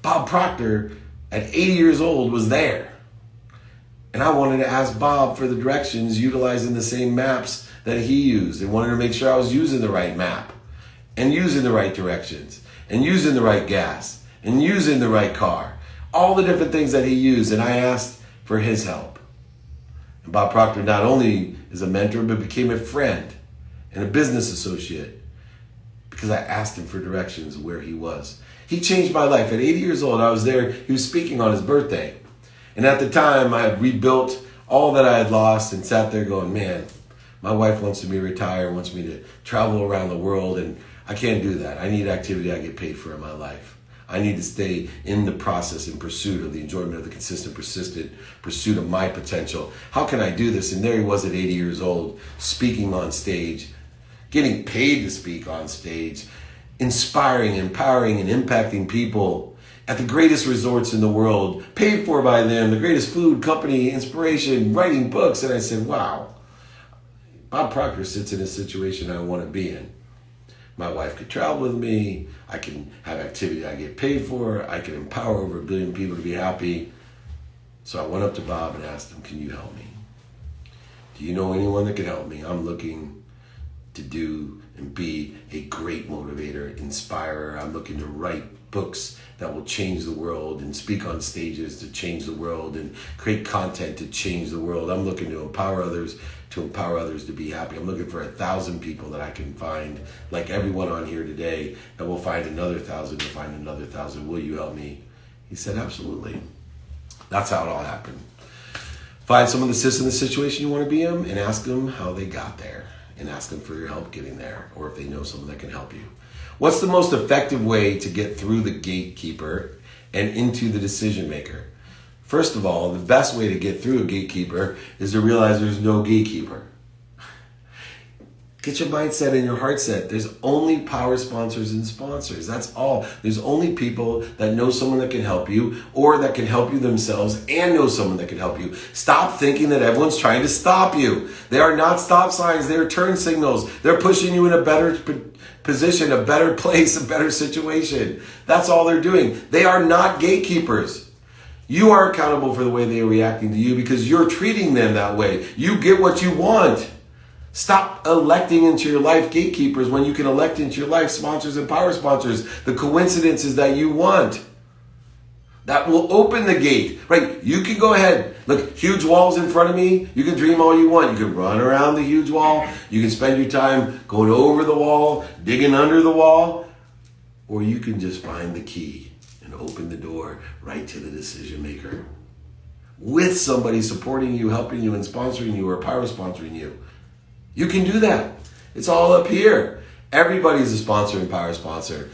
Bob Proctor, at 80 years old, was there. And I wanted to ask Bob for the directions utilizing the same maps that he used and wanted to make sure I was using the right map and using the right directions and using the right gas and using the right car. All the different things that he used, and I asked for his help. And Bob Proctor not only is a mentor, but became a friend and a business associate because I asked him for directions where he was. He changed my life. At 80 years old, I was there. He was speaking on his birthday. And at the time, I had rebuilt all that I had lost and sat there going, man, my wife wants me to retire, wants me to travel around the world, and I can't do that. I need activity I get paid for in my life. I need to stay in the process, in pursuit of the enjoyment of the consistent, persistent pursuit of my potential. How can I do this? And there he was at 80 years old, speaking on stage, getting paid to speak on stage, inspiring, empowering, and impacting people at the greatest resorts in the world, paid for by them, the greatest food company, inspiration, writing books. And I said, wow, Bob Proctor sits in a situation I want to be in. My wife could travel with me. I can have activity I get paid for. I can empower over 1 billion people to be happy. So I went up to Bob and asked him, can you help me? Do you know anyone that can help me? I'm looking to do and be a great motivator, inspirer. I'm looking to write books that will change the world and speak on stages to change the world and create content to change the world. I'm looking to empower others to be happy. I'm looking for 1,000 people that I can find, like everyone on here today, and we'll find another 1,000 to find another 1,000. Will you help me? He said, absolutely. That's how it all happened. Find someone that sits in the situation you want to be in and ask them how they got there and ask them for your help getting there, or if they know someone that can help you. What's the most effective way to get through the gatekeeper and into the decision maker? First of all, the best way to get through a gatekeeper is to realize there's no gatekeeper. Get your mindset and your heart set. There's only power sponsors and sponsors. That's all. There's only people that know someone that can help you or that can help you themselves and know someone that can help you. Stop thinking that everyone's trying to stop you. They are not stop signs. They are turn signals. They're pushing you in a better position, a better place, a better situation. That's all they're doing. They are not gatekeepers. You are accountable for the way they are reacting to you because you're treating them that way. You get what you want. Stop electing into your life gatekeepers when you can elect into your life sponsors and power sponsors, the coincidences that you want. That will open the gate, right? You can go ahead. Look, huge walls in front of me. You can dream all you want. You can run around the huge wall. You can spend your time going over the wall, digging under the wall. Or you can just find the key and open the door right to the decision maker. With somebody supporting you, helping you, and sponsoring you, or pyro sponsoring you. You can do that. It's all up here. Everybody's a sponsor and pyro sponsor.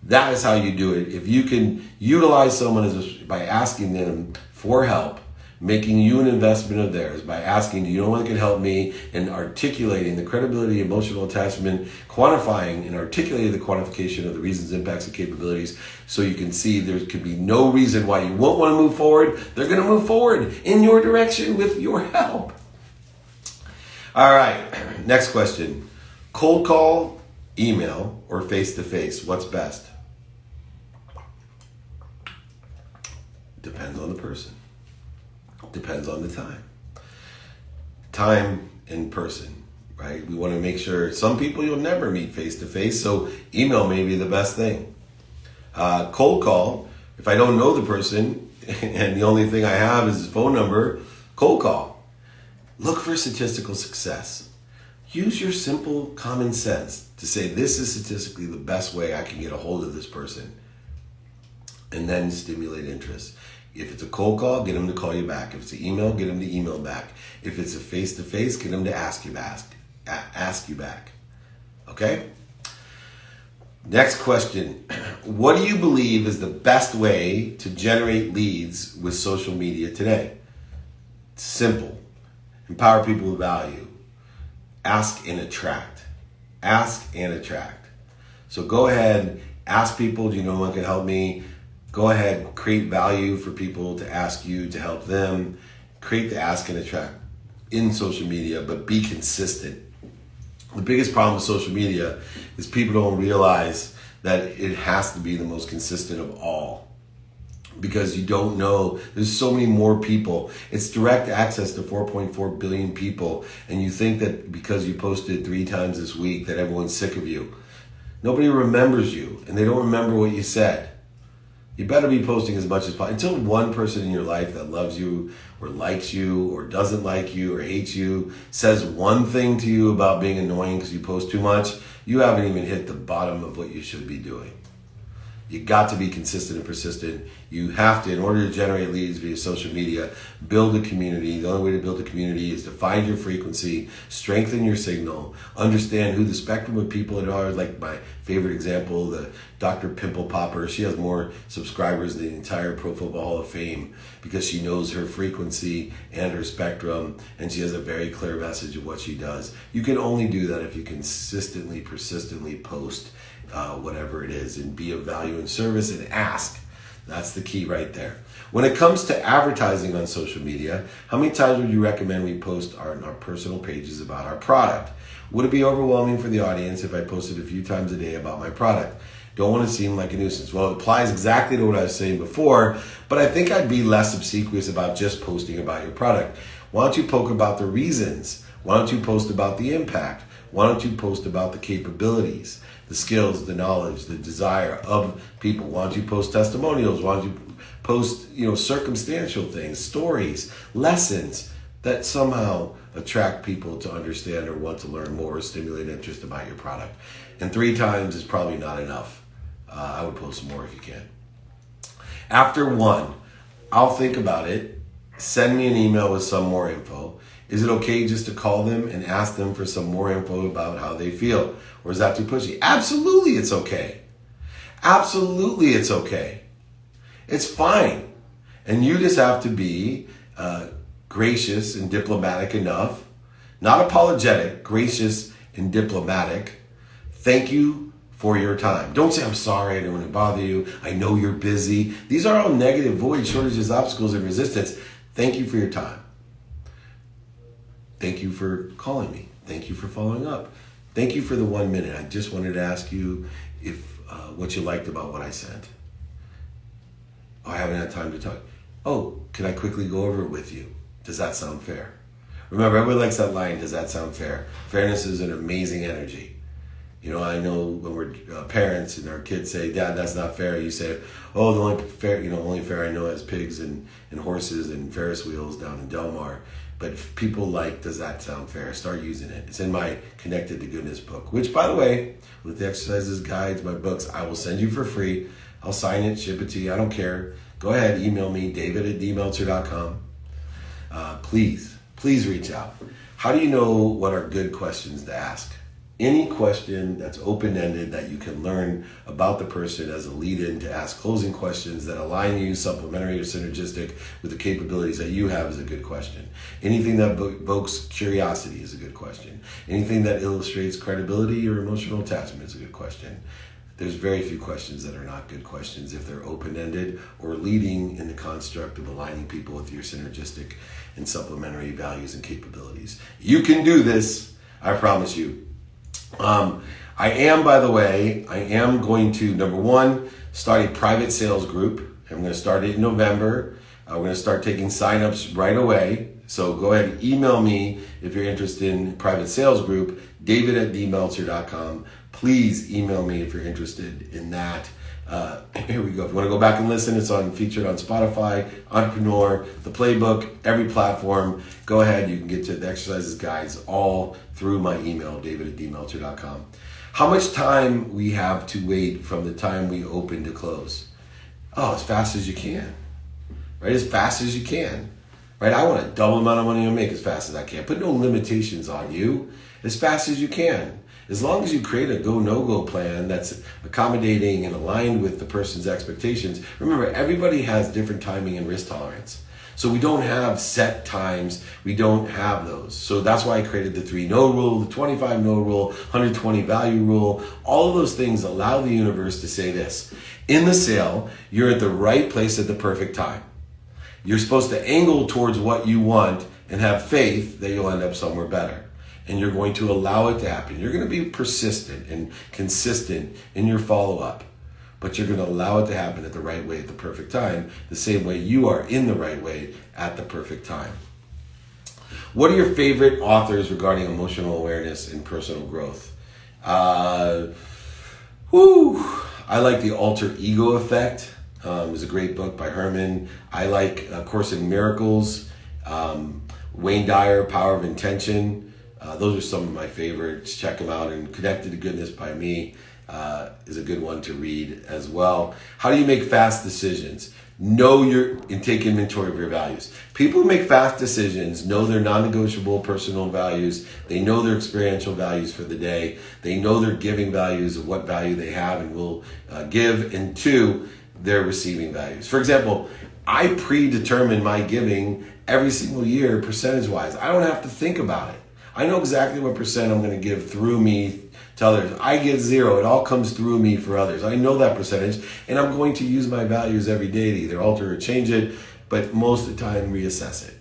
That is how you do it. If you can utilize someone by asking them for help, making you an investment of theirs, by asking, do you know what can help me, and articulating the credibility, emotional attachment, quantifying and articulating the quantification of the reasons, impacts, and capabilities, so you can see there could be no reason why you won't want to move forward. They're going to move forward in your direction with your help. All right, next question. Cold call, email, or face-to-face? What's best? Depends on the person. Depends on the time. Time in person, right? We want to make sure, some people you'll never meet face-to-face, so email may be the best thing. Cold call, if I don't know the person and the only thing I have is his phone number, cold call. Look for statistical success. Use your simple common sense to say, this is statistically the best way I can get a hold of this person. And then stimulate interest. If it's a cold call, get them to call you back. If it's an email, get them to email back. If it's a face-to-face, get them to ask you back. Okay? Next question. What do you believe is the best way to generate leads with social media today? It's simple. Empower people with value. Ask and attract. Ask and attract. So go ahead, ask people, do you know what can help me? Go ahead, create value for people to ask you to help them. Create the ask and attract in social media, but be consistent. The biggest problem with social media is people don't realize that it has to be the most consistent of all. Because you don't know, there's so many more people. It's direct access to 4.4 billion people, and you think that because you posted 3 times this week that everyone's sick of you. Nobody remembers you, and they don't remember what you said. You better be posting as much as possible. Until one person in your life that loves you or likes you or doesn't like you or hates you says one thing to you about being annoying because you post too much, you haven't even hit the bottom of what you should be doing. You got to be consistent and persistent. You have to, in order to generate leads via social media, build a community. The only way to build a community is to find your frequency, strengthen your signal, understand who the spectrum of people are. Like my favorite example, the Dr. Pimple Popper. She has more subscribers than the entire Pro Football Hall of Fame because she knows her frequency and her spectrum, and she has a very clear message of what she does. You can only do that if you consistently, persistently post whatever it is, and be of value and service, and ask. That's the key right there. When it comes to advertising on social media, how many times would you recommend we post on our personal pages about our product? Would it be overwhelming for the audience if I posted a few times a day about my product? Don't want to seem like a nuisance. Well, it applies exactly to what I was saying before, but I think I'd be less obsequious about just posting about your product. Why don't you poke about the reasons? Why don't you post about the impact? Why don't you post about the capabilities, the skills, the knowledge, the desire of people? Why don't you post testimonials? Why don't you post, circumstantial things, stories, lessons that somehow attract people to understand or want to learn more or stimulate interest about your product? And 3 times is probably not enough. I would post more if you can. After 1, I'll think about it. Send me an email with some more info. Is it okay just to call them and ask them for some more info about how they feel? Or is that too pushy? Absolutely it's okay. Absolutely it's okay. It's fine. And you just have to be gracious and diplomatic enough, not apologetic, gracious and diplomatic. Thank you for your time. Don't say, I'm sorry, I don't want to bother you. I know you're busy. These are all negative, void, shortages, obstacles, and resistance. Thank you for your time. Thank you for calling me. Thank you for following up. Thank you for the 1 minute. I just wanted to ask you if what you liked about what I sent. Oh, I haven't had time to talk. Oh, can I quickly go over it with you? Does that sound fair? Remember, everybody likes that line, does that sound fair? Fairness is an amazing energy. You know, I know when we're parents and our kids say, "Dad, that's not fair." You say, "Oh, the only fair I know is pigs and horses and Ferris wheels down in Del Mar." But people like, does that sound fair? Start using it. It's in my Connected to Goodness book, which, by the way, with the exercises, guides, my books, I will send you for free. I'll sign it, ship it to you. I don't care. Go ahead, email me, david@dmeltzer.com. Please reach out. How do you know what are good questions to ask? Any question that's open-ended that you can learn about the person as a lead-in to ask closing questions that align you, supplementary or synergistic with the capabilities that you have is a good question. Anything that evokes curiosity is a good question. Anything that illustrates credibility or emotional attachment is a good question. There's very few questions that are not good questions if they're open-ended or leading in the construct of aligning people with your synergistic and supplementary values and capabilities. You can do this, I promise you. I am going to, number one, start a private sales group. I'm going to start it in November. We're going to start taking signups right away. So go ahead and email me if you're interested in private sales group, david@dmeltzer.com. Please email me if you're interested in that. Here we go. If you want to go back and listen, it's featured on Spotify, Entrepreneur, the Playbook, every platform. Go ahead. You can get to the exercises guides all through my email, david@dmeltzer.com. How much time we have to wait from the time we open to close? Oh, as fast as you can. Right? As fast as you can. Right? I want a double amount of money to make as fast as I can. Put no limitations on you. As fast as you can. As long as you create a go, no-go plan that's accommodating and aligned with the person's expectations. Remember, everybody has different timing and risk tolerance. So we don't have set times. We don't have those. So that's why I created the 3-no rule, the 25-no rule, 120 value rule. All of those things allow the universe to say this. In the sale, you're at the right place at the perfect time. You're supposed to angle towards what you want and have faith that you'll end up somewhere better. And you're going to allow it to happen. You're going to be persistent and consistent in your follow-up. But you're going to allow it to happen at the right way at the perfect time, the same way you are in the right way at the perfect time. What are your favorite authors regarding emotional awareness and personal growth? I like The Alter Ego Effect. It's a great book by Herman. I like A Course in Miracles. Wayne Dyer, Power of Intention. Those are some of my favorites. Check them out. And Connected to Goodness by me is a good one to read as well. How do you make fast decisions? And take inventory of your values. People who make fast decisions know their non-negotiable personal values. They know their experiential values for the day. They know their giving values of what value they have and will give. And 2, their receiving values. For example, I predetermine my giving every single year percentage-wise. I don't have to think about it. I know exactly what percent I'm going to give through me to others. I get 0. It all comes through me for others. I know that percentage, and I'm going to use my values every day to either alter or change it, but most of the time reassess it.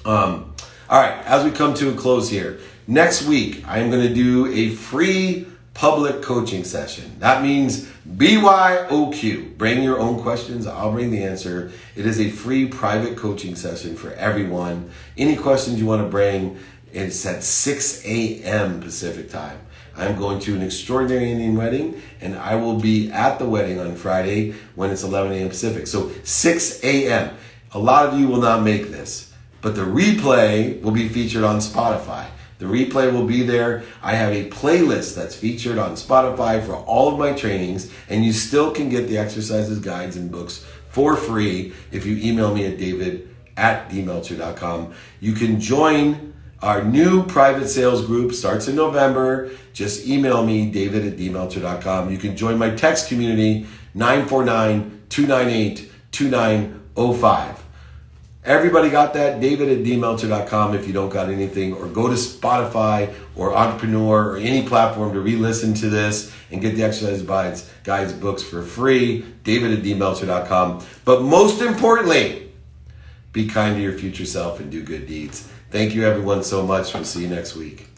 All right, as we come to a close here, next week I'm going to do a free public coaching session. That means BYOQ. Bring your own questions. I'll bring the answer. It is a free private coaching session for everyone. Any questions you want to bring, it's at 6 a.m. Pacific time. I'm going to an extraordinary Indian wedding, and I will be at the wedding on Friday when it's 11 a.m. Pacific. So 6 a.m. A lot of you will not make this, but the replay will be featured on Spotify. The replay will be there. I have a playlist that's featured on Spotify for all of my trainings, and you still can get the exercises, guides, and books for free if you email me at david@dmeltzer.com. You can join our new private sales group. Starts in November. Just email me, david@dmeltzer.com. You can join my text community, 949-298-2905. Everybody got that? david@dmeltzer.com if you don't got anything, or go to Spotify or Entrepreneur or any platform to re-listen to this and get the exercise guides, books for free, david@dmeltzer.com. But most importantly, be kind to your future self and do good deeds. Thank you everyone so much. We'll see you next week.